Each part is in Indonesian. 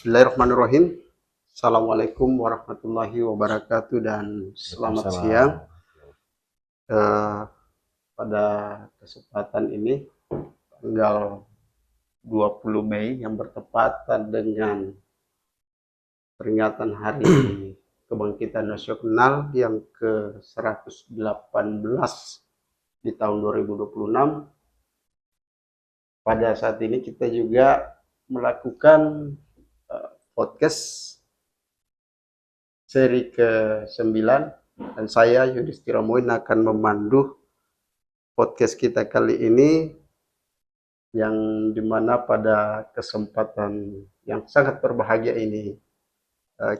Bismillahirrahmanirrahim. Assalamualaikum warahmatullahi wabarakatuh dan selamat siang. Pada kesempatan ini tanggal 20 Mei yang bertepatan dengan peringatan Hari Kebangkitan Nasional yang ke-118 di tahun 2026. Pada saat ini kita juga melakukan podcast seri ke-9 dan saya Yudhistira Moin akan memandu podcast kita kali ini, yang dimana pada kesempatan yang sangat berbahagia ini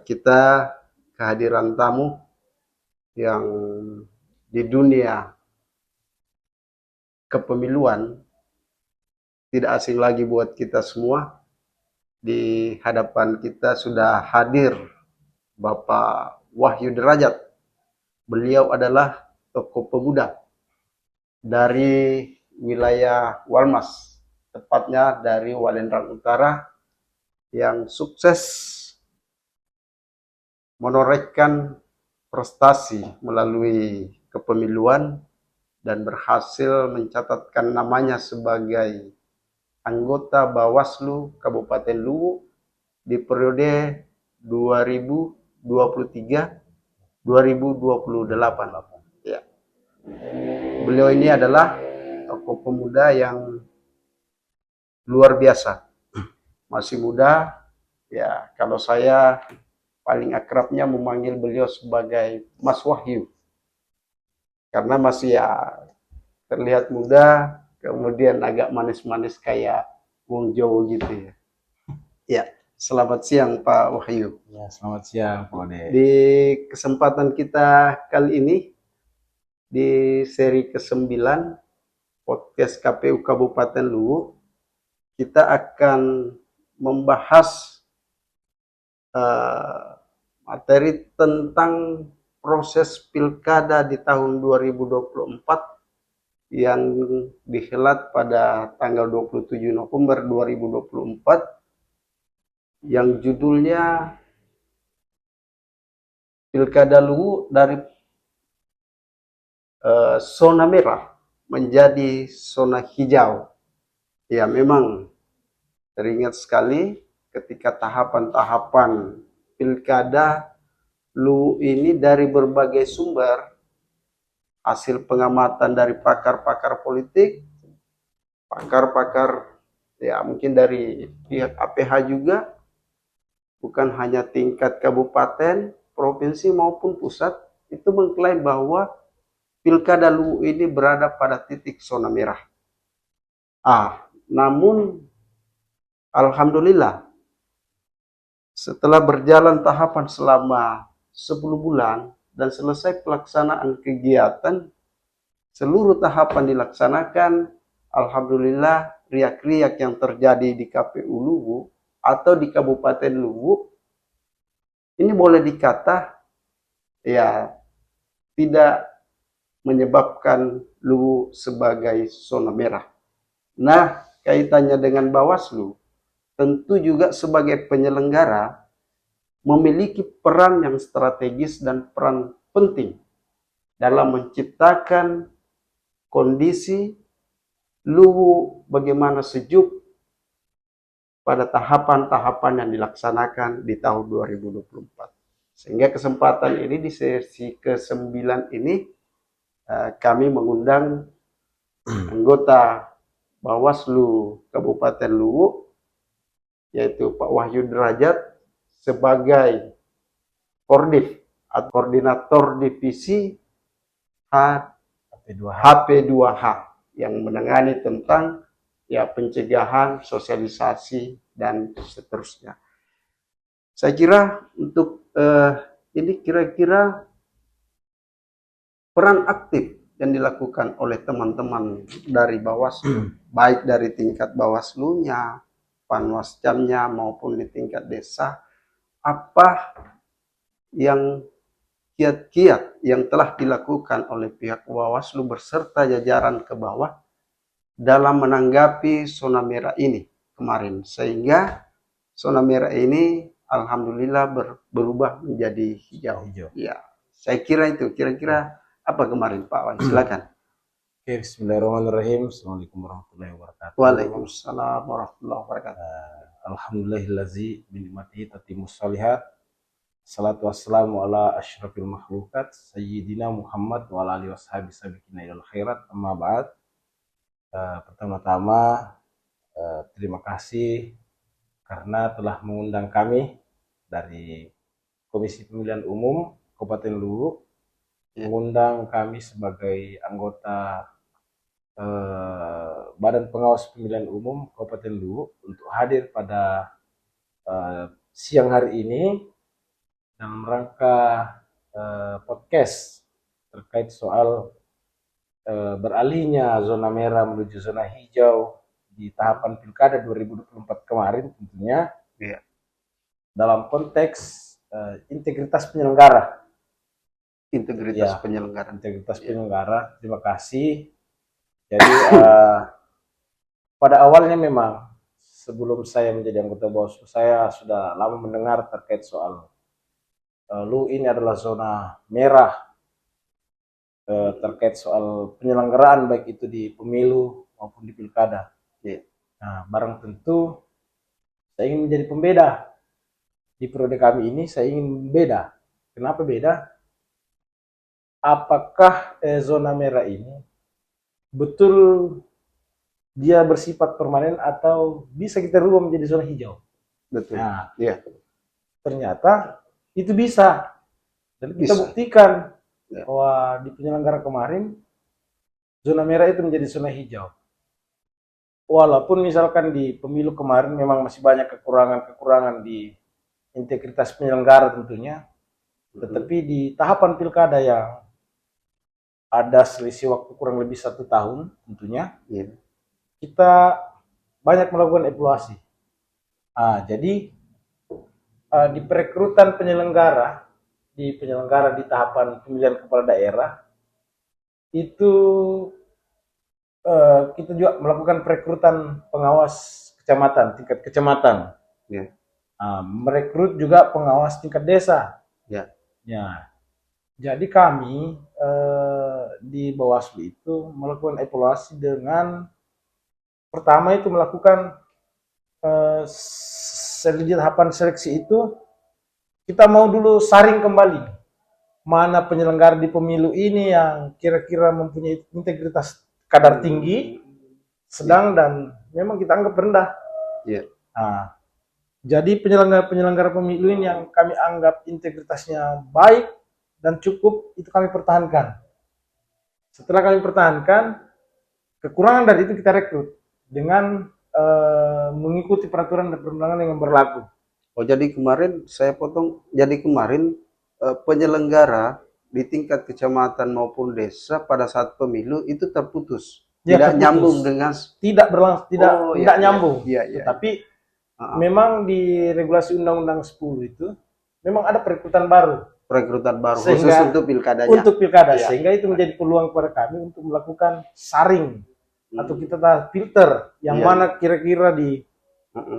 kita kehadiran tamu yang di dunia kepemiluan tidak asing lagi buat kita semua. Di hadapan kita sudah hadir Bapak Wahyu Derajat. Beliau adalah tokoh pemuda dari wilayah Walmas, tepatnya dari Walendrang Utara, yang sukses menorehkan prestasi melalui kepemiluan dan berhasil mencatatkan namanya sebagai anggota Bawaslu Kabupaten Luwu di periode 2023-2028. Ya. Beliau ini adalah tokoh pemuda yang luar biasa. Masih muda, ya, kalau saya paling akrabnya memanggil beliau sebagai Mas Wahyu. Karena masih ya terlihat muda, kemudian agak manis-manis kayak wong Jawa gitu ya. Ya, selamat siang Pak Wahyu. Ya, selamat siang Pak Ode. Di kesempatan kita kali ini, di seri ke-9 podcast KPU Kabupaten Luwu, kita akan membahas materi tentang proses pilkada di tahun 2024 yang dihelat pada tanggal 27 November 2024, yang judulnya Pilkada Luwu dari zona merah menjadi zona hijau. Ya, memang teringat sekali ketika tahapan-tahapan pilkada Luwu ini dari berbagai sumber, hasil pengamatan dari pakar-pakar politik, pakar-pakar ya mungkin dari pihak APH juga, bukan hanya tingkat kabupaten, provinsi maupun pusat, itu mengklaim bahwa pilkada Luwu ini berada pada titik zona merah. Namun alhamdulillah setelah berjalan tahapan selama 10 bulan dan selesai pelaksanaan kegiatan, seluruh tahapan dilaksanakan, alhamdulillah riak-riak yang terjadi di KPU Luwu atau di Kabupaten Luwu ini boleh dikata ya tidak menyebabkan Luwu sebagai zona merah. Nah, kaitannya dengan Bawaslu, tentu juga sebagai penyelenggara memiliki peran yang strategis dan peran penting dalam menciptakan kondisi Luwu bagaimana sejuk pada tahapan-tahapan yang dilaksanakan di tahun 2024. Sehingga kesempatan ini di sesi ke-9 ini kami mengundang anggota Bawaslu Kabupaten Luwu, yaitu Pak Wahyu Derajat, sebagai Kordif atau Koordinator Divisi HP2H yang menangani tentang ya pencegahan, sosialisasi dan seterusnya. Saya kira untuk ini kira-kira peran aktif yang dilakukan oleh teman-teman dari Bawaslu, baik dari tingkat Bawaslunya, Panwascamnya maupun di tingkat desa, apa yang kiat-kiat yang telah dilakukan oleh pihak Bawaslu berserta jajaran ke bawah dalam menanggapi zona merah ini kemarin, sehingga zona merah ini alhamdulillah berubah menjadi hijau. Hijau. Ya, saya kira itu. Kira-kira apa kemarin Pak Wan? Silakan. Oke, bismillahirrahmanirrahim. Assalamualaikum warahmatullahi wabarakatuh. Waalaikumsalam warahmatullahi wabarakatuh. Alhamdulillahillazi binikmatihi tatimmus shalihat. Salatu wassalamu ala asyrafil makhlukat Sayyidina Muhammad wa ala alihi washabi sabiqina ilal khairat amma ba'd. Pertama-tama terima kasih karena telah mengundang kami dari Komisi Pemilihan Umum Kabupaten Luwu, mengundang kami sebagai anggota Badan Pengawas Pemilihan Umum Kabupaten Luwu untuk hadir pada siang hari ini dalam rangka podcast terkait soal beralihnya zona merah menuju zona hijau di tahapan Pilkada 2024 kemarin tentunya, dalam konteks integritas penyelenggara. Integritas penyelenggara. Terima kasih. Jadi pada awalnya memang sebelum saya menjadi anggota Bawaslu, saya sudah lama mendengar terkait soal Luwu ini adalah zona merah terkait soal penyelenggaraan baik itu di pemilu maupun di pilkada. Nah, barang tentu saya ingin menjadi pembeda di periode kami ini. Saya ingin beda. Kenapa beda? Apakah zona merah ini betul dia bersifat permanen atau bisa kita rubah menjadi zona hijau? Betul. Nah, ternyata itu bisa, dan kita buktikan bahwa di penyelenggara kemarin zona merah itu menjadi zona hijau. Walaupun misalkan di pemilu kemarin memang masih banyak kekurangan di integritas penyelenggara tentunya, tetapi di tahapan pilkada yang ada selisih waktu kurang lebih 1 tahun tentunya, kita banyak melakukan evaluasi. Jadi di perekrutan penyelenggara di tahapan pemilihan kepala daerah itu kita juga melakukan perekrutan pengawas kecamatan, tingkat kecamatan. Merekrut juga pengawas tingkat desa. Jadi kami di Bawaslu itu melakukan evaluasi dengan pertama itu melakukan di tahapan seleksi itu kita mau dulu saring kembali mana penyelenggara di pemilu ini yang kira-kira mempunyai integritas kadar tinggi, sedang, dan memang kita anggap rendah. Jadi penyelenggara pemilu ini yang kami anggap integritasnya baik dan cukup, itu kami pertahankan. Setelah kami pertahankan, kekurangan dari itu kita rekrut dengan mengikuti peraturan dan perundangan yang berlaku. Jadi kemarin saya potong. Jadi kemarin penyelenggara di tingkat kecamatan maupun desa pada saat pemilu itu terputus, tidak nyambung dengan tidak nyambung. Tapi memang di regulasi Undang-Undang 10 itu memang ada perekrutan baru khusus untuk pilkadanya. Untuk pilkada, sehingga itu menjadi peluang kepada kami untuk melakukan saring atau kita filter yang mana kira-kira di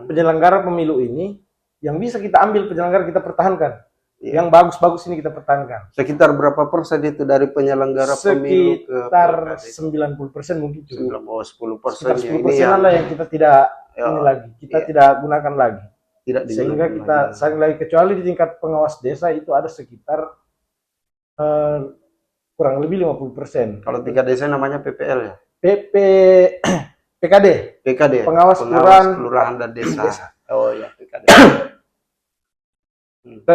penyelenggara pemilu ini yang bisa kita ambil penyelenggara kita pertahankan. Yang bagus-bagus ini kita pertahankan. Sekitar berapa persen itu dari penyelenggara pemilu? Sekitar 90% mungkin cukup. 10%. Ini lah yang kita tidak ini lagi, kita tidak gunakan lagi. Sehingga kita saring lagi, kecuali di tingkat pengawas desa itu ada sekitar kurang lebih 50%. Kalau tingkat desa namanya PPL ya? PKD. Pengawas kelurahan dan desa. Oh ya, PKD.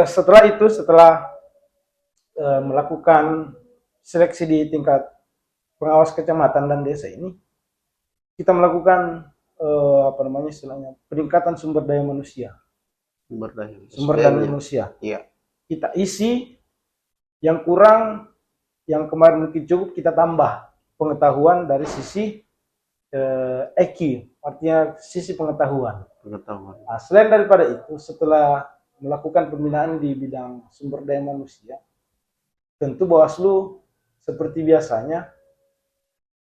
Setelah melakukan seleksi di tingkat pengawas kecamatan dan desa ini, kita melakukan peningkatan sumber daya manusia. Sumber daya manusia. Kita isi yang kurang, yang kemarin mungkin cukup, kita tambah pengetahuan dari sisi EQ, artinya sisi pengetahuan. Selain daripada itu, setelah melakukan pembinaan di bidang sumber daya manusia, tentu Bawaslu seperti biasanya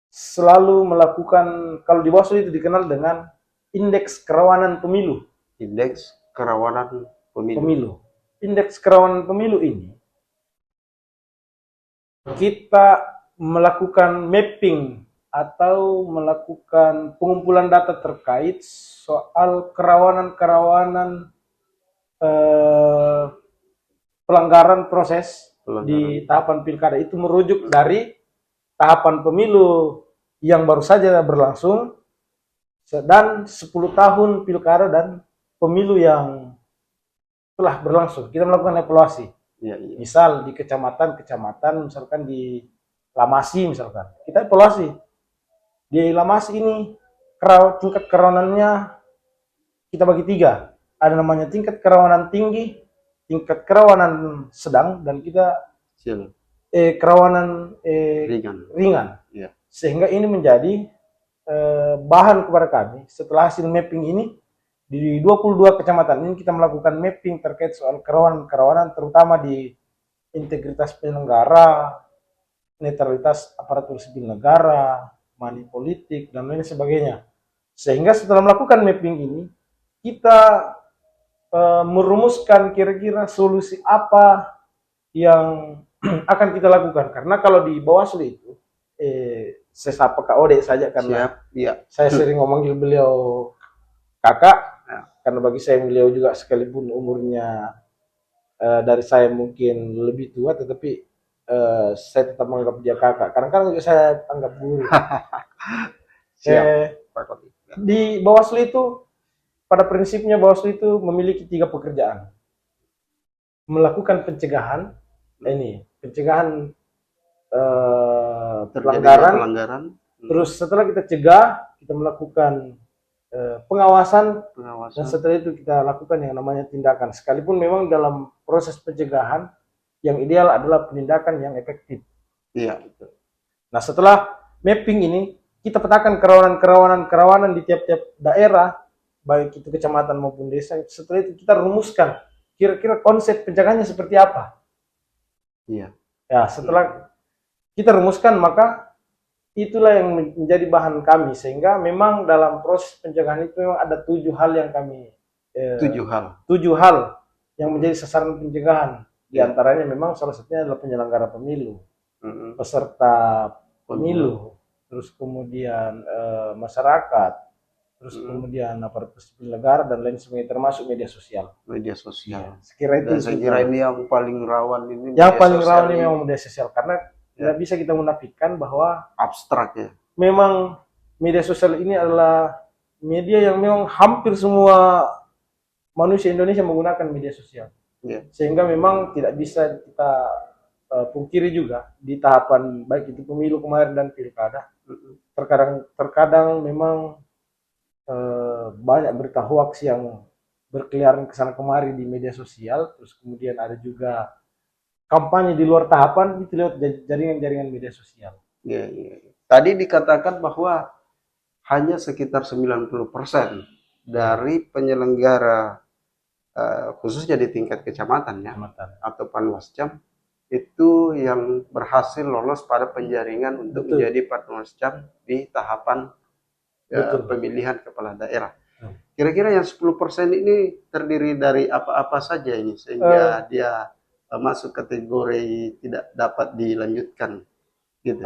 selalu melakukan, kalau di Bawaslu itu dikenal dengan indeks kerawanan pemilu. Indeks kerawanan pemilu. pemilu. Indeks kerawanan pemilu ini kita melakukan mapping atau melakukan pengumpulan data terkait soal kerawanan-kerawanan pelanggaran proses di tahapan pilkada. Itu merujuk dari tahapan pemilu yang baru saja berlangsung dan 10 tahun pilkada dan pemilu yang telah berlangsung. Kita melakukan evaluasi. Ya, iya. Misal di kecamatan, misalkan di Lamasi misalkan. Kita evaluasi. Di Lamasi ini tingkat kerawanannya kita bagi 3. Ada namanya tingkat kerawanan tinggi, tingkat kerawanan sedang, dan kita kerawanan ringan. Ya. Sehingga ini menjadi bahan kepada kami. Setelah hasil mapping ini, di 22 kecamatan ini kita melakukan mapping terkait soal kerawanan-kerawanan, terutama di integritas penyelenggara, netralitas aparatur sipil negara, money politik, dan lain sebagainya. Sehingga setelah melakukan mapping ini, kita merumuskan kira-kira solusi apa yang akan kita lakukan. Karena kalau di Bawaslu itu, saya sapa Kak Ode saja karena saya sering memanggil beliau kakak, karena bagi saya beliau juga sekalipun umurnya dari saya mungkin lebih tua, tetapi saya tetap menganggap dia kakak. Kadang-kadang juga saya anggap guru. Di Bawaslu itu, pada prinsipnya Bawaslu itu memiliki 3 pekerjaan. Melakukan pencegahan, pencegahan pelanggaran. Terus setelah kita cegah, kita melakukan pengawasan, dan setelah itu kita lakukan yang namanya tindakan. Sekalipun memang dalam proses pencegahan yang ideal adalah penindakan yang efektif. Iya, betul. Nah, setelah mapping ini, kita petakan kerawanan di tiap-tiap daerah, baik itu kecamatan maupun desa. Setelah itu kita rumuskan kira-kira konsep pencegahannya seperti apa. Iya. Ya, setelah kita rumuskan, maka itulah yang menjadi bahan kami, sehingga memang dalam proses pencegahan itu memang ada 7 hal yang kami 7 hal yang menjadi sasaran pencegahan. Di antaranya memang salah satunya adalah penyelenggara pemilu, peserta pemilu, terus kemudian masyarakat, terus kemudian aparatur sipil negara, dan lain sebagainya, termasuk media sosial. Media sosial. Sekira itu. Saya kira ini yang paling rawan ini. Yang paling rawan ini memang media sosial, karena tidak bisa kita menafikan bahwa abstrak ya. Memang media sosial ini adalah media yang memang hampir semua manusia Indonesia menggunakan media sosial. Sehingga memang tidak bisa kita pungkiri juga di tahapan baik itu pemilu kemarin dan pilkada. Terkadang memang banyak berita hoax yang berkeliaran ke sana kemari di media sosial. Terus kemudian ada juga kampanye di luar tahapan itu lewat jaringan-jaringan media sosial. Tadi dikatakan bahwa hanya sekitar 90% dari penyelenggara khususnya di tingkat kecamatan atau Panwascam itu yang berhasil lolos pada penjaringan untuk menjadi Panwascam di tahapan pemilihan kepala daerah. Kira-kira yang 10% ini terdiri dari apa-apa saja ini sehingga dia masuk kategori tidak dapat dilanjutkan gitu.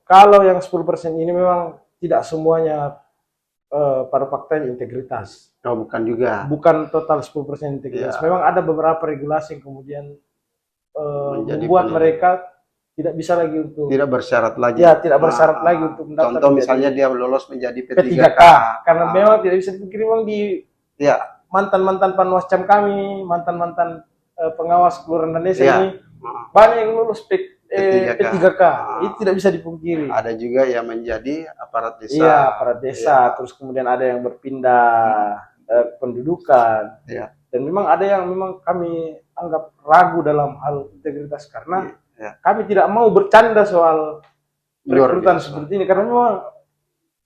Kalau yang 10% ini memang tidak semuanya pada faktanya integritas. Bukan juga. Bukan total 10% integritas. Memang ada beberapa regulasi yang kemudian membuat mereka tidak bisa lagi untuk tidak bersyarat lagi. Ya, tidak bersyarat lagi untuk mendaftar. Contoh misalnya dia lolos menjadi P3K. Karena memang tidak bisa dipikir memang di mantan-mantan Panwascam kami, mantan-mantan pengawas kelurahan dan desa ini banyak yang lulus P3K. Itu tidak bisa dipungkiri. Ada juga yang menjadi aparat desa. Iya, aparat desa. Terus kemudian ada yang berpindah pendudukan. Dan memang ada yang memang kami anggap ragu dalam hal integritas karena kami tidak mau bercanda soal rekrutan seperti ini, karena memang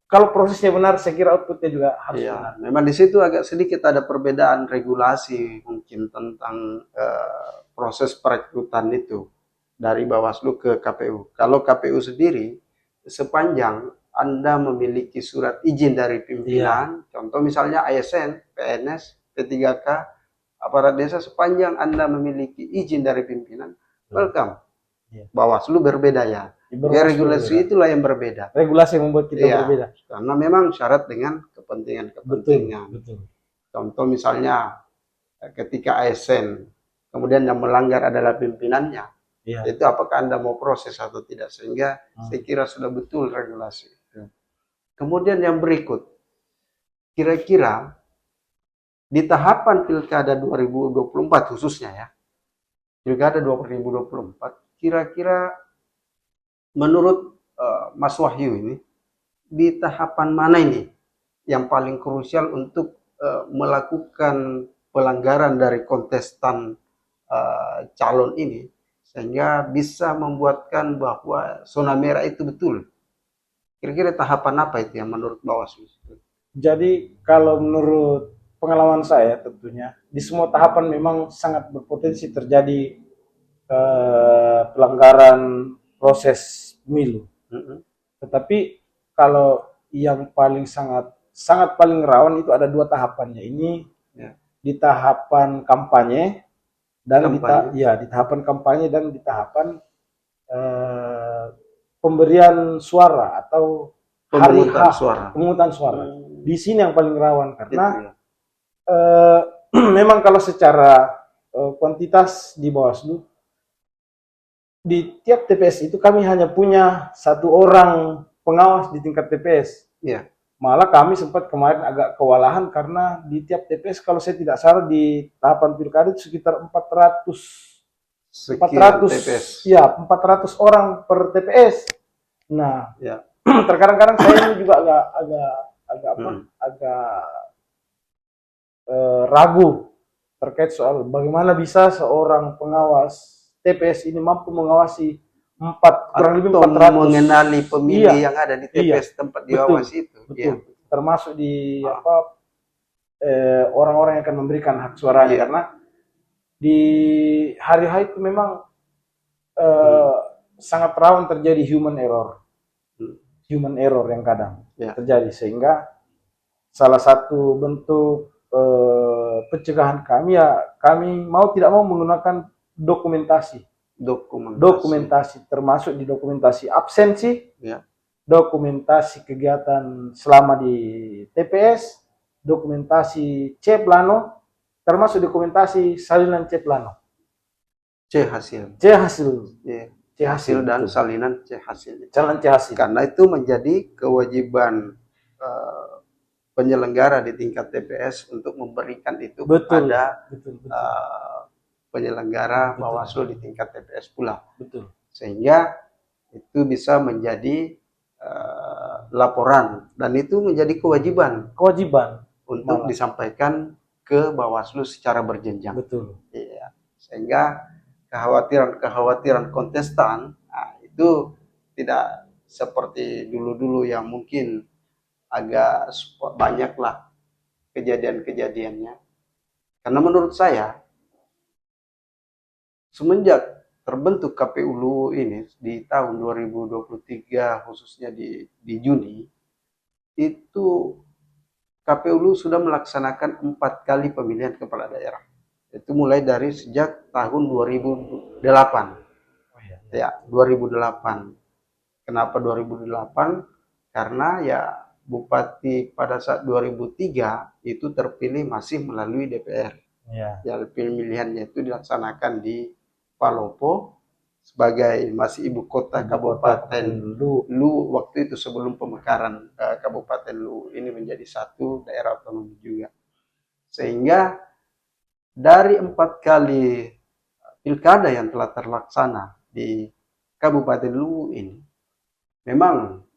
kalau prosesnya benar, saya kira outputnya juga harus benar. Memang di situ agak sedikit ada perbedaan regulasi mungkin tentang proses perekrutan itu dari Bawaslu ke KPU. Kalau KPU sendiri, sepanjang Anda memiliki surat izin dari pimpinan, contoh misalnya ASN, PNS, P3K, aparat desa sepanjang Anda memiliki izin dari pimpinan, welcome. Iya. Bawaslu berbeda ya. Ya, regulasi itulah yang berbeda. Regulasi yang membuat kita berbeda. Karena memang syarat dengan kepentingan-kepentingan. Betul. Contoh misalnya ketika ASN, kemudian yang melanggar adalah pimpinannya. Itu apakah Anda mau proses atau tidak, sehingga saya kira sudah betul regulasi. Kemudian yang berikut, kira-kira di tahapan Pilkada 2024 khususnya ya, Pilkada 2024, kira-kira menurut Mas Wahyu ini, di tahapan mana ini yang paling krusial untuk melakukan pelanggaran dari kontestan calon ini, sehingga bisa membuatkan bahwa zona merah itu betul? Kira-kira tahapan apa itu yang menurut Bawaslu? Jadi kalau menurut pengalaman saya tentunya di semua tahapan memang sangat berpotensi terjadi pelanggaran proses pemilu. Tetapi kalau yang paling sangat paling rawan itu ada 2 tahapannya. Ini di tahapan kampanye dan di tahapan kampanye dan di tahapan pemberian suara atau pemungutan suara. Di sini yang paling rawan karena memang kalau secara kuantitas di Bawaslu, di tiap TPS itu kami hanya punya 1 orang pengawas di tingkat TPS. Malah kami sempat kemarin agak kewalahan karena di tiap TPS kalau saya tidak salah di tahapan pilkada itu sekitar 400 TPS. Ya, 400 orang per TPS. Nah, terkadang-kadang saya ini juga agak ragu terkait soal bagaimana bisa seorang pengawas TPS ini mampu mengawasi kurang lebih 400, mengenali pemilih yang ada di TPS tempat diawasi itu. Betul. Termasuk di orang-orang yang akan memberikan hak suaranya, karena di hari-hari itu memang sangat rawan terjadi human error yang kadang terjadi, sehingga salah satu bentuk pencegahan kami kami mau tidak mau menggunakan dokumentasi termasuk di dokumentasi absensi, dokumentasi kegiatan selama di TPS, dokumentasi C plano, termasuk dokumentasi salinan C plano. C hasil dan salinan C hasil. Karena itu menjadi kewajiban penyelenggara di tingkat TPS untuk memberikan itu kepada penyelenggara Bawaslu di tingkat TPS pula. Sehingga itu bisa menjadi laporan, dan itu menjadi kewajiban untuk disampaikan ke Bawaslu secara berjenjang. Sehingga kekhawatiran kontestan itu tidak seperti dulu-dulu yang mungkin agak banyaklah kejadian-kejadiannya. Karena menurut saya, semenjak terbentuk KPU ini di tahun 2023, khususnya di Juni, itu KPU sudah melaksanakan 4 kali pemilihan kepala daerah. Itu mulai dari sejak tahun 2008. 2008. Kenapa 2008? Karena Bupati pada saat 2003 itu terpilih masih melalui DPR. Pemilihannya itu dilaksanakan di Palopo sebagai masih ibu kota Kabupaten Lu waktu itu, sebelum pemekaran Kabupaten Lu ini menjadi satu daerah otonom juga. Sehingga dari 4 kali pilkada yang telah terlaksana di Kabupaten Lu ini, memang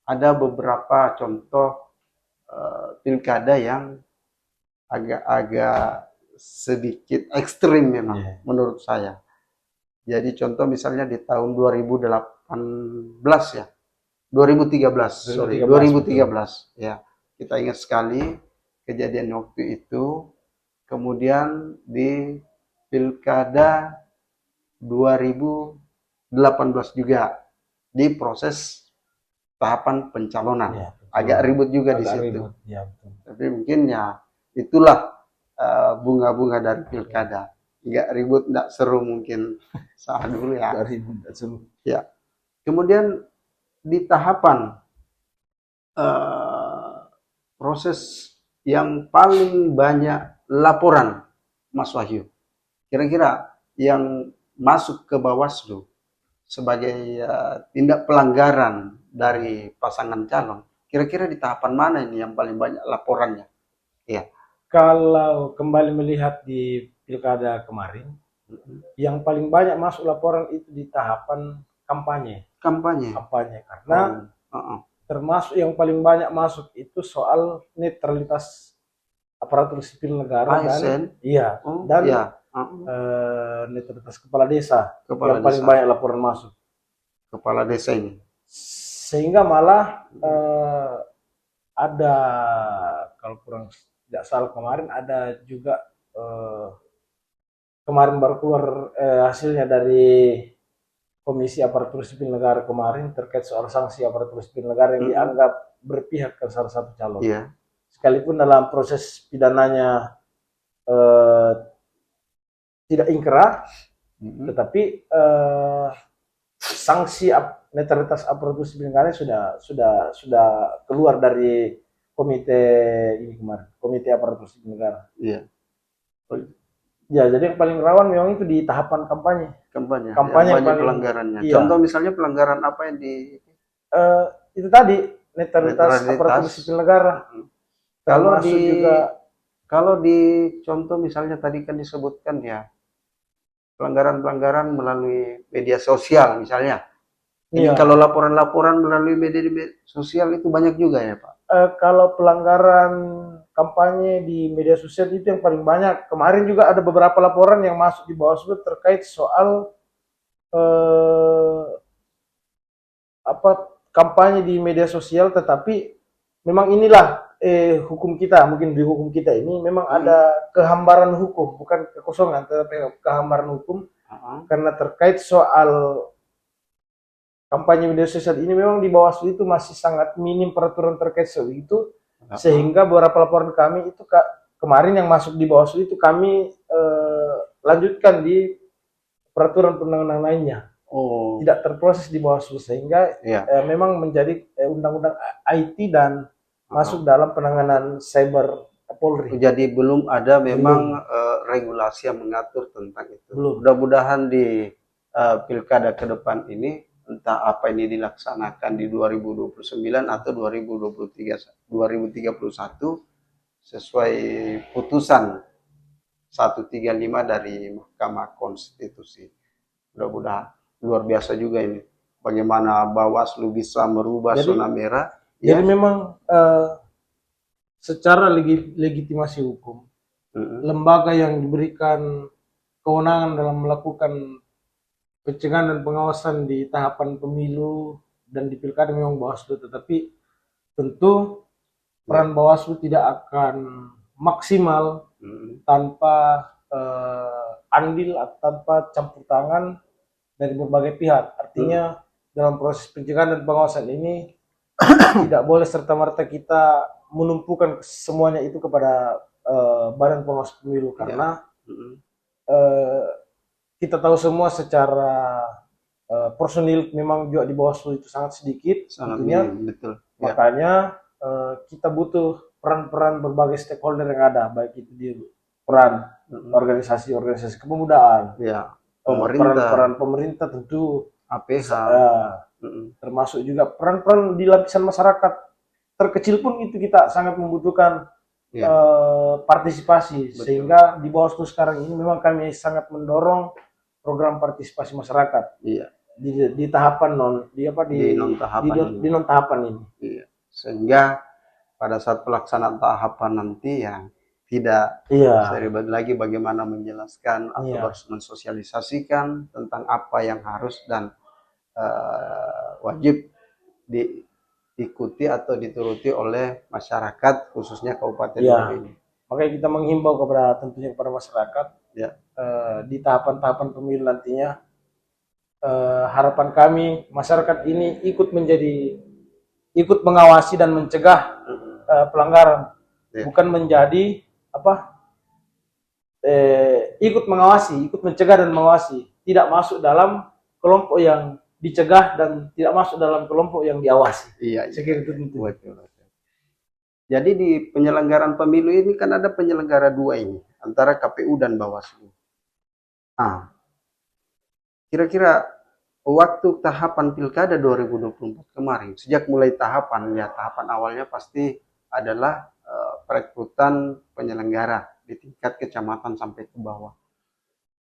ada beberapa contoh pilkada yang agak sedikit ekstrim memang menurut saya. Jadi contoh misalnya di tahun 2013 ya, kita ingat sekali kejadian waktu itu. Kemudian di pilkada 2018 juga di proses tahapan pencalonan, agak ribut juga di situ. Tapi mungkin itulah bunga-bunga dari pilkada. Nggak ribut, nggak seru mungkin saat dulu ya. Dari Bunda Sulu. Ya. Kemudian di tahapan proses yang paling banyak laporan, Mas Wahyu, kira-kira yang masuk ke Bawaslu sebagai tindak pelanggaran dari pasangan calon, kira-kira di tahapan mana ini yang paling banyak laporannya? Iya. Kalau kembali melihat di pilkada kemarin, yang paling banyak masuk laporan itu di tahapan kampanye. Kampanye. Karena termasuk yang paling banyak masuk itu soal netralitas aparatur sipil negara ASN. dan netralitas kepala desa yang paling banyak laporan masuk. Kepala desa ini. Sehingga malah ada, kalau kurang tidak salah kemarin ada juga kemarin baru keluar hasilnya dari Komisi Aparatur Sipil Negara kemarin terkait soal sanksi aparatur sipil negara yang dianggap berpihak ke salah satu calon. Iya. Sekalipun dalam proses pidananya tidak ingkrah, tetapi sanksi netralitas aparatur sipil negara sudah keluar dari komite ini kemarin, Komite Aparatur Sipil Negara. Iya. Ya, jadi yang paling rawan memang itu di tahapan kampanye. Kampanye Yang paling pelanggarannya. Iya. Contoh misalnya pelanggaran apa yang di itu tadi netralitas aparatur sipil negara. Kalau di contoh misalnya tadi kan disebutkan ya pelanggaran-pelanggaran melalui media sosial misalnya. Ini kalau laporan-laporan melalui media sosial itu banyak juga ya Pak? Kalau pelanggaran kampanye di media sosial itu yang paling banyak. Kemarin juga ada beberapa laporan yang masuk di Bawaslu terkait soal kampanye di media sosial, tetapi memang inilah hukum kita, mungkin di hukum kita ini memang ada kehambaran hukum, bukan kekosongan, tetapi kehambaran hukum karena terkait soal kampanye media sosial ini memang di Bawaslu itu masih sangat minim peraturan terkait soal itu, sehingga beberapa laporan kami itu kemarin yang masuk di Bawaslu itu kami lanjutkan di peraturan perundang-undangan lainnya. Tidak terproses di Bawaslu sehingga memang menjadi undang-undang IT dan masuk dalam penanganan cyber Polri. Jadi belum ada memang regulasi yang mengatur tentang itu. Mudah-mudahan di pilkada ke depan ini entah apa ini dilaksanakan di 2029 atau 2031 sesuai putusan 135 dari Mahkamah Konstitusi. Mudah-mudahan luar biasa juga ini. Bagaimana Bawaslu bisa merubah zona merah. Jadi memang secara legitimasi hukum, lembaga yang diberikan kewenangan dalam melakukan pencegahan dan pengawasan di tahapan pemilu dan di pilkada memang Bawaslu, tetapi tentu peran Bawaslu tidak akan maksimal tanpa andil atau tanpa campur tangan dari berbagai pihak. Artinya dalam proses pencegahan dan pengawasan ini tidak boleh serta-merta kita menumpukan semuanya itu kepada Badan Pengawas Pemilu, karena kita tahu semua secara personil memang juga di Bawaslu itu sangat sedikit, tentunya. Makanya kita butuh peran-peran berbagai stakeholder yang ada, baik itu di peran organisasi-organisasi kepemudaan, peran pemerintah tentu, APH, termasuk juga peran-peran di lapisan masyarakat terkecil pun itu kita sangat membutuhkan partisipasi. Sehingga di Bawaslu sekarang ini memang kami sangat mendorong program partisipasi masyarakat di tahapan non tahapan ini. Sehingga pada saat pelaksanaan tahapan nanti yang tidak seribet lagi bagaimana menjelaskan atau harus mensosialisasikan tentang apa yang harus dan wajib diikuti atau dituruti oleh masyarakat khususnya Kabupaten ini. Makanya kita menghimbau tentunya kepada masyarakat di tahapan-tahapan pemilu nantinya, harapan kami masyarakat ini ikut mengawasi dan mencegah pelanggaran, bukan menjadi ikut mengawasi, ikut mencegah dan mengawasi, tidak masuk dalam kelompok yang dicegah dan tidak masuk dalam kelompok yang diawasi. Iya, Saya kira itu penting. betul. Jadi di penyelenggaraan pemilu ini kan ada penyelenggara dua ini, antara KPU dan Bawaslu. Nah, kira-kira waktu tahapan Pilkada 2024 kemarin, sejak mulai tahapan, ya tahapan awalnya pasti adalah perekrutan penyelenggara di tingkat kecamatan sampai ke bawah.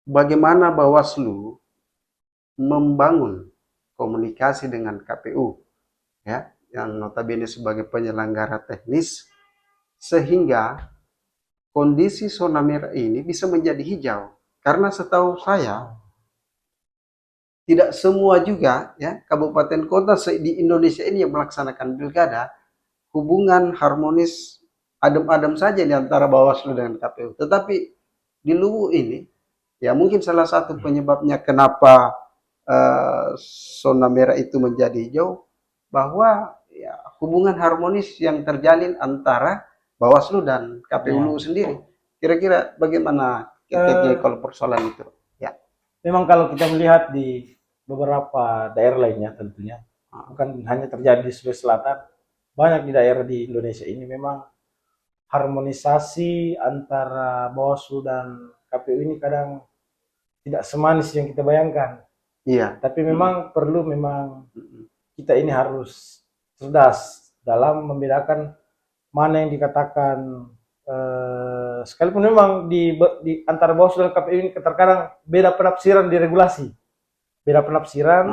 Bagaimana Bawaslu membangun komunikasi dengan KPU, ya, yang notabene sebagai penyelenggara teknis, sehingga kondisi zona merah ini bisa menjadi hijau. Karena setahu saya, tidak semua juga ya kabupaten kota di Indonesia ini yang melaksanakan pilkada hubungan harmonis adem-adem saja di antara Bawaslu dengan KPU. Tetapi di Luwu ini, ya mungkin salah satu penyebabnya kenapa zona merah itu menjadi hijau, bahwa ya, hubungan harmonis yang terjalin antara Bawaslu dan KPU Luwu sendiri. Kira-kira bagaimana kalau persoalan itu? Ya. Memang kalau kita melihat di beberapa daerah lainnya tentunya, bukan hanya terjadi di Sulawesi Selatan, banyak di daerah di Indonesia ini memang harmonisasi antara Bawaslu dan KPU ini kadang tidak semanis yang kita bayangkan. Iya. Tapi memang perlu kita ini harus cerdas dalam membedakan mana yang dikatakan sekalipun memang di antara Bawaslu dan KPU ini terkadang beda penafsiran di regulasi. Beda penafsiran,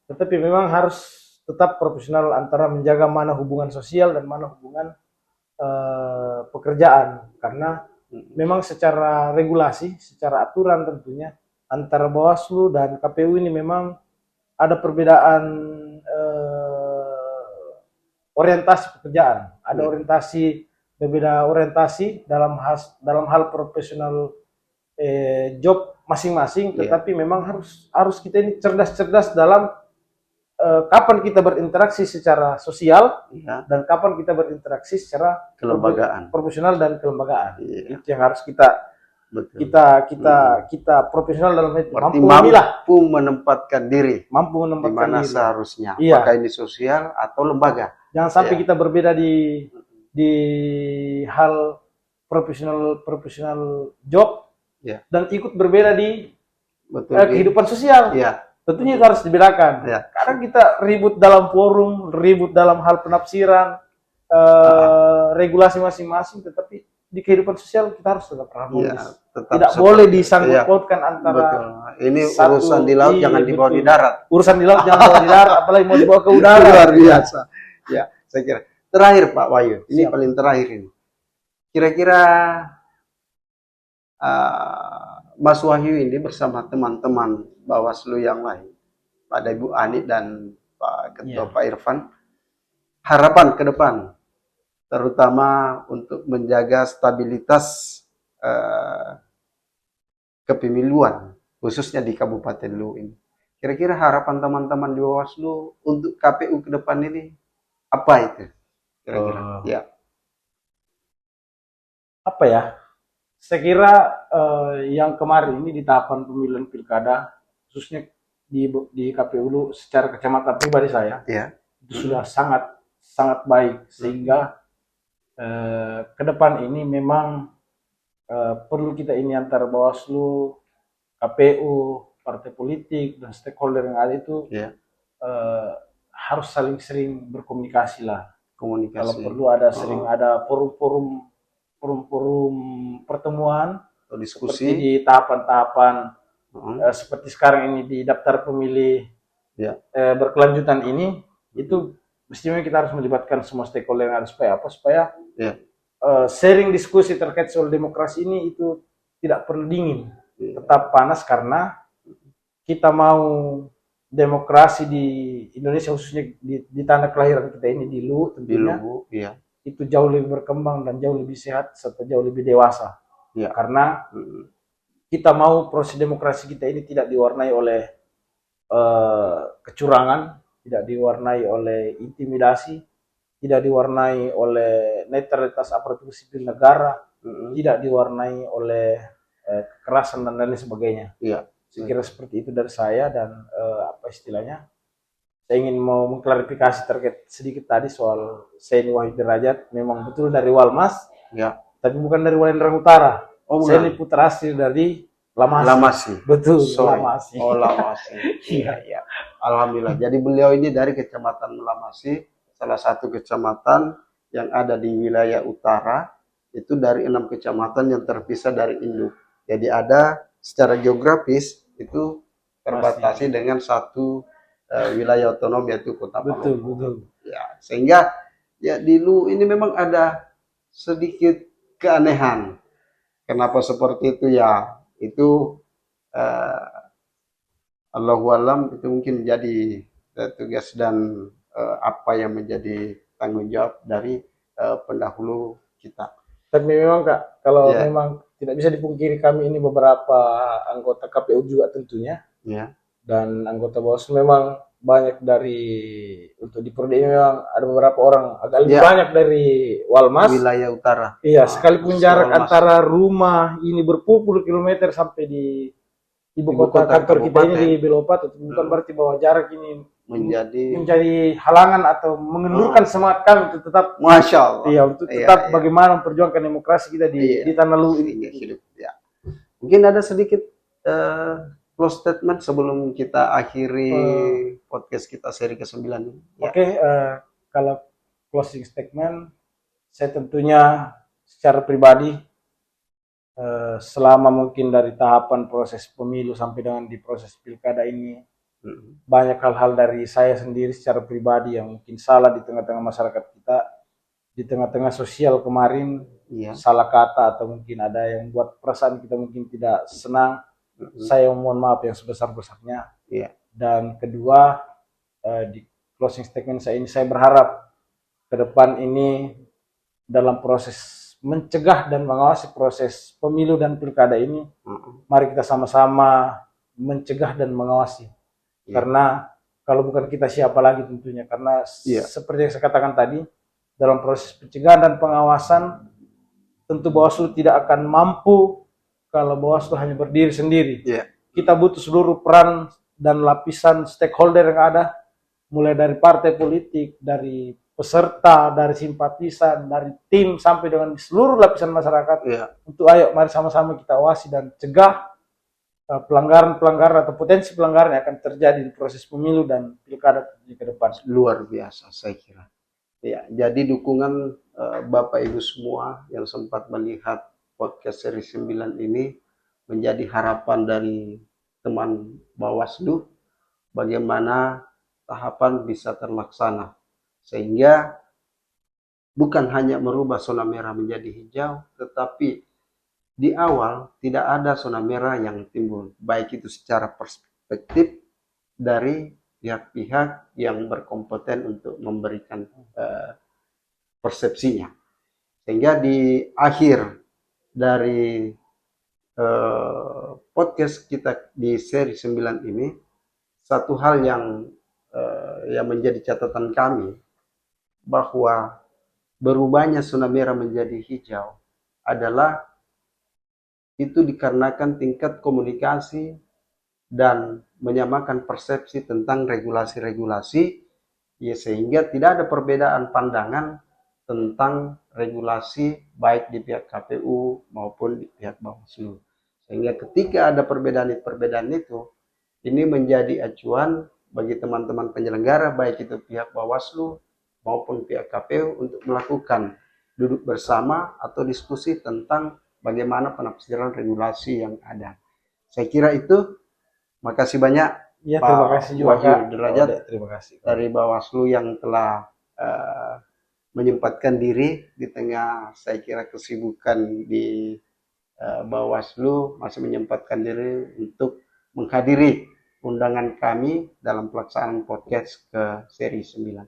tetapi memang harus tetap profesional antara menjaga mana hubungan sosial dan mana hubungan pekerjaan, karena memang secara regulasi, secara aturan tentunya antara Bawaslu dan KPU ini memang ada perbedaan orientasi pekerjaan, ada berbeda orientasi dalam hal profesional job masing-masing, tetapi memang harus kita ini cerdas-cerdas dalam kapan kita berinteraksi secara sosial dan kapan kita berinteraksi secara kelembagaan, profesional dan kelembagaan. Itu yang harus kita profesional dalam itu, mampu menempatkan diri, mampu menempatkan di mana diri seharusnya, apakah ini sosial atau lembaga. Jangan sampai kita berbeda di hal profesional job dan ikut berbeda di kehidupan sosial. Tentunya itu harus dibedakan. Kadang kita ribut dalam forum, ribut dalam hal penafsiran, regulasi masing-masing, tetapi di kehidupan sosial kita harus tetap harmonis. Tidak boleh disangkut pautkan antara ini urusan di laut jangan dibawa di darat. Urusan di laut jangan dibawa di darat, apalagi mau dibawa ke udara. Luar biasa. Ya, saya kira. Terakhir Pak Wahyu, ini paling terakhir ini. Kira-kira Mas Wahyu ini bersama teman-teman Bawaslu yang lain, Pak Ibu Ani dan Pak Ketua Pak Irfan, harapan ke depan, terutama untuk menjaga stabilitas kepemiluan, khususnya di Kabupaten Luwu ini. Kira-kira harapan teman-teman di Bawaslu untuk KPU ke depan ini apa itu? Kira-kira, apa ya? Saya kira yang kemarin ini di tahapan pemilihan pilkada, khususnya di KPU Luwu secara kacamata pribadi saya, itu sudah sangat baik, sehingga ke depan ini memang perlu kita ini antara Bawaslu, KPU, partai politik dan stakeholder yang ada itu harus saling sering berkomunikasi lah. Kalau perlu sering ada forum pertemuan atau diskusi di tahapan-tahapan seperti sekarang ini di daftar pemilih berkelanjutan ini, itu mestinya kita harus melibatkan semua stakeholder yang ada supaya sharing diskusi terkait soal demokrasi ini itu tidak perlu dingin, tetap panas, karena kita mau demokrasi di Indonesia, khususnya di tanah kelahiran kita ini di Luwu tentunya itu jauh lebih berkembang dan jauh lebih sehat serta jauh lebih dewasa. Karena kita mau proses demokrasi kita ini tidak diwarnai oleh kecurangan, tidak diwarnai oleh intimidasi, tidak diwarnai oleh netralitas aparatur sipil negara, tidak diwarnai oleh kekerasan dan lain sebagainya. Iya. Saya kira seperti itu dari saya, dan apa istilahnya, saya ingin mau mengklarifikasi terkait sedikit tadi soal saya ini Wahyu Derajat, memang betul dari Walmas, Ya. tapi bukan dari Walendrang Utara. Oh, Saya bukan. ini putra asli dari Lamasi. Lamasi. Betul, Sorry. Lamasi. Oh, Lamasi. Iya, iya. Alhamdulillah. Jadi beliau ini dari Kecamatan Lamasi, salah satu kecamatan yang ada di wilayah utara, itu dari 6 kecamatan yang terpisah dari induk. Jadi ada secara geografis itu terbatasi dengan satu wilayah otonom, yaitu Kota Palopo. Betul, betul. Ya, sehingga ya di lu ini memang ada sedikit keanehan. Kenapa seperti itu ya? Itu Allahu alam, itu mungkin menjadi tugas dan apa yang menjadi tanggung jawab dari pendahulu kita. Tapi memang Kak, kalau Ya. memang tidak bisa dipungkiri, kami ini beberapa anggota KPU juga tentunya, Ya, dan anggota Bawaslu memang banyak dari, untuk di Prodi ini memang ada beberapa orang agak lebih Ya. banyak dari Walmas. wilayah utara. Iya, sekalipun jarak Walmas. antara rumah ini berpuluh-puluh kilometer sampai di ibu kota kantor kita ini di Belopat, itu bukan berarti bahwa jarak ini menjadi halangan atau mengendurkan semangat kami untuk tetap, Masya Allah. iya, untuk tetap bagaimana memperjuangkan demokrasi kita di tanah luar ini. Hidup. Ya. Mungkin ada sedikit close statement sebelum kita akhiri podcast kita seri ke-9 ini. Ya. Oke, kalau closing statement, saya tentunya secara pribadi selama mungkin dari tahapan proses pemilu sampai dengan di proses pilkada ini, banyak hal-hal dari saya sendiri secara pribadi yang mungkin salah di tengah-tengah masyarakat kita, di tengah-tengah sosial kemarin, salah kata atau mungkin ada yang buat perasaan kita mungkin tidak senang. Saya mohon maaf yang sebesar-besarnya. Dan kedua, di closing statement saya ini, saya berharap ke depan ini dalam proses mencegah dan mengawasi proses pemilu dan pilkada ini, mari kita sama-sama mencegah dan mengawasi. Karena kalau bukan kita, siapa lagi tentunya. Karena seperti yang saya katakan tadi, dalam proses pencegahan dan pengawasan, tentu Bawaslu tidak akan mampu kalau Bawaslu hanya berdiri sendiri. Kita butuh seluruh peran dan lapisan stakeholder yang ada, mulai dari partai politik, dari peserta, dari simpatisan, dari tim, sampai dengan seluruh lapisan masyarakat. Untuk ayo mari sama-sama kita awasi dan cegah pelanggaran-pelanggaran atau potensi pelanggaran yang akan terjadi di proses pemilu dan pilkada ke depan. Luar biasa saya kira. Ya, jadi dukungan Bapak Ibu semua yang sempat melihat podcast seri 9 ini menjadi harapan dari teman Bawaslu bagaimana tahapan bisa terlaksana, sehingga bukan hanya merubah zona merah menjadi hijau, tetapi di awal tidak ada zona merah yang timbul, baik itu secara perspektif dari pihak-pihak yang berkompeten untuk memberikan persepsinya. Sehingga di akhir dari podcast kita di seri 9 ini, satu hal yang menjadi catatan kami, bahwa berubahnya zona merah menjadi hijau adalah itu dikarenakan tingkat komunikasi dan menyamakan persepsi tentang regulasi-regulasi, sehingga tidak ada perbedaan pandangan tentang regulasi baik di pihak KPU maupun di pihak Bawaslu. Sehingga ketika ada perbedaan itu, ini menjadi acuan bagi teman-teman penyelenggara, baik itu pihak Bawaslu maupun pihak KPU, untuk melakukan duduk bersama atau diskusi tentang bagaimana penafsiran regulasi yang ada. Saya kira itu. Makasih banyak terima kasih juga Wahyu Derajat terima kasih dari Bawaslu yang telah menyempatkan diri di tengah saya kira kesibukan di Bawaslu, masih menyempatkan diri untuk menghadiri undangan kami dalam pelaksanaan podcast ke seri 9.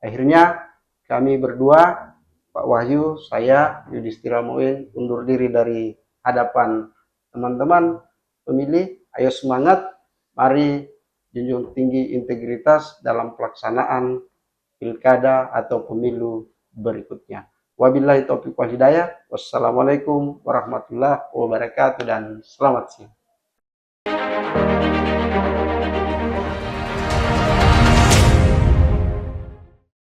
Akhirnya kami berdua, Pak Wahyu, saya Yudhistira Muin, undur diri dari hadapan teman-teman pemilih. Ayo semangat, mari junjung tinggi integritas dalam pelaksanaan pilkada atau pemilu berikutnya. Wabillahi taufiq wal hidayah. Wassalamualaikum warahmatullahi wabarakatuh dan selamat siang.